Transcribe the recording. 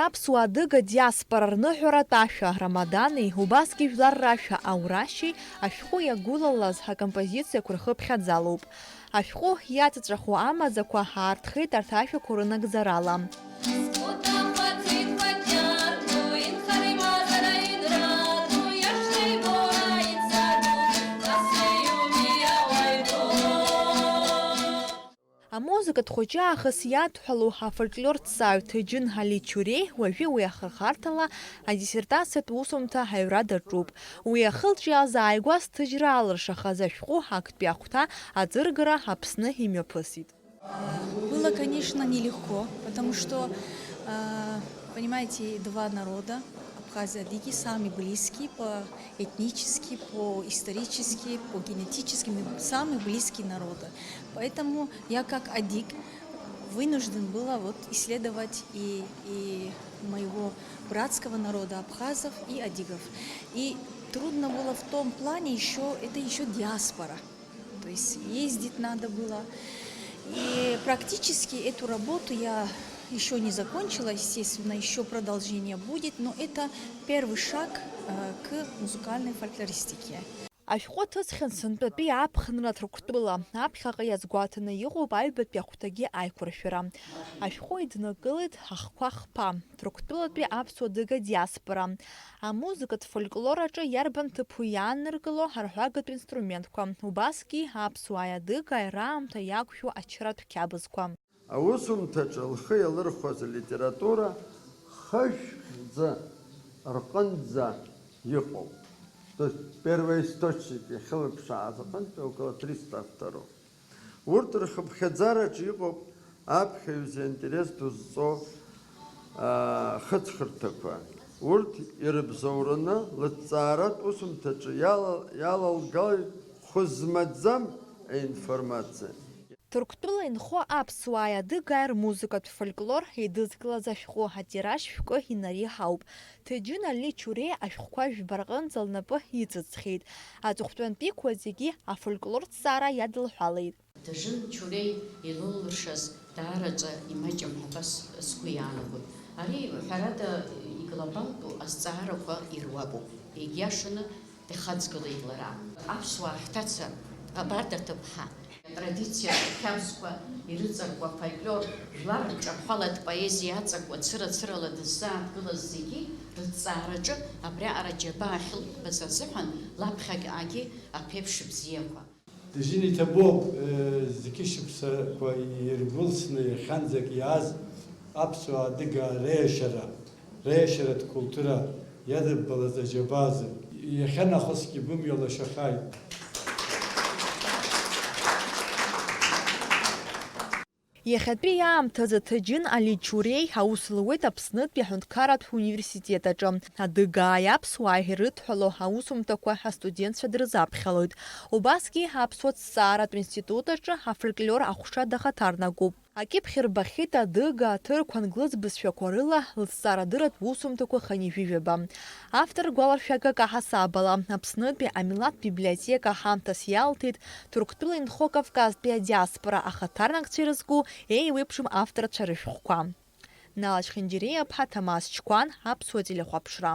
Аԥсуа адыга диаспора рныҳәаратә ашәа Рамадани, убасгьы жәлар рашәа аурашьеи ашәҟәы иагәылалаз ҳакомпозициақәа рхыԥхьаӡалоуп. Ашәҟәы иаҵаҵәаху амаӡақәа ҳаарҭхеит арҭ ашәақәа рынагӡарала. Амузыкатә хәыҷы аахыс иадҳәалоу ҳафольклорҭҵааҩ Ҭыџьын Али Чуреи уажәы уи ахырхарҭала адиссертациатә усумҭа ҳаҩра даҿуп. Уи ахылҿиааз ааигәа сҭыжьра алыршахаз ашәҟәы актәи ахәҭа аӡыргара Аԥсны имҩаԥысит. Было, конечно, нелегко, потому что, понимаете, два народа, Абхазия, адыги, самые близкие по этнически, по исторически, по генетически, самые близкие народы. Поэтому я как адыг вынужден была исследовать и моего братского народа абхазов и адыгов. И трудно было в том плане это еще диаспора, то есть ездить надо было. И практически эту работу я еще не закончила, естественно, еще продолжение будет, но это первый шаг к музыкальной фольклористике. Ашәҟәы ҭыҵхьан сынтәатәи аԥхынра Ҭырқәтәыла, аԥхьаҟа иазгәаҭаны иҟоуп аҩбатәи ахәҭагьы аиқәыршәара. Ашәҟәы иднакылеит ҳахқәа хԥа, Ҭырқәтәылатәи аԥсуа адыга диаспора. Амузыкатә фольклор аҿы иарбан ҭыԥу иааныркыло ҳарҳәагатә инструментқәа, убасгьы аԥсуааи адыгааи раамҭа иақәшәо ачратә қьабзқәа. Аусумҭаҿы лхы иалырхәаз алитература хышәхӡа рҟынӡа иҟоуп. То есть первоисточники хылыԥшааз аҟынтәи около 300 авторов. Урҭ рхыԥхьаӡараҿы иҟоуп аԥхьаҩ заинтересу зҵо хыҵхырҭақәа. Урҭ ирыбзоураны лыҭҵааратә усумҭаҿы иалалгалоит хәы-змаӡам аинформациа. Ҭырқәтәыла инхо аԥсуааи адыгааи рмузыкатә фольклор еидызкылаз ашәҟәы атираж шәкы инареиҳауп. Ҭыџьын Али Чуреи ашәҟәқәа жәбарҟынӡа лнапы иҵыҵхьеит. Аҵыхәтәантәиқәа зегьы афольклорҭҵаара иадылҳәалеит. Ҭыџьын Чуреи илылыршаз даараӡа имаҷым ҳәа сгәы иаанагоит. Ари ҳәарада иглобалтәу азҵаарақәа ируакуп. Егьиашаны ихаҵгылеит лара. Аԥсуаа ҳҭаца абарҭ аҭыԥҳа традициа қьабзқәа ирыҵаркуа фольклор жәлар рҿаԥхалатә поезиа аҵакуа цыра-цырала дыззааҭгылаз зегьы рыҭҵаараҿы абриаҟара џьабаа ахьылбаз азыҳәан лаԥхьаҟагьы аԥеиԥш бзиақәа. Ҭыџьын иҭабуп зқьы шықәсақәа иргәылсны иахьанӡак иааз аԥсуа адыга реиашьаратә культура иадыббалаз аџьабаазы иахьанахысгьы бымҩа лашахааит. Иахьатәи аамҭазы Ҭыџьын Али Чуреи аус луеит Аԥснытәи аҳәынҭқарратә университет аҿы. Адыгааи аԥсуааи ирыдҳәало аусумҭақәа астудентцәа дрызаԥхьалоит. Убасгьы аԥсуа ҭҵааратә институт аҿы афольклор ахәша дахаҭарнагоуп. Акьыԥхь рбахьеит адыга, аҭырқә англыз бызшәақәа рыла лыҭҵаарадырратә усумҭақәа ханижәижәаба. Автор гәаларшәагак аҳасабала Аԥснытәи амилаҭтә библиотека ҳамҭас иалҭеит Ҭырқәтәыла инхо Кавказтәи адиаспора ахаҭарнакцәа ирызку еиуеиԥшым авторцәа рышәҟәқәа. Налаџь Хинџьиреиа-ԥҳа, Ҭамас Ҷкәан, Аԥсуа телехәаԥшра.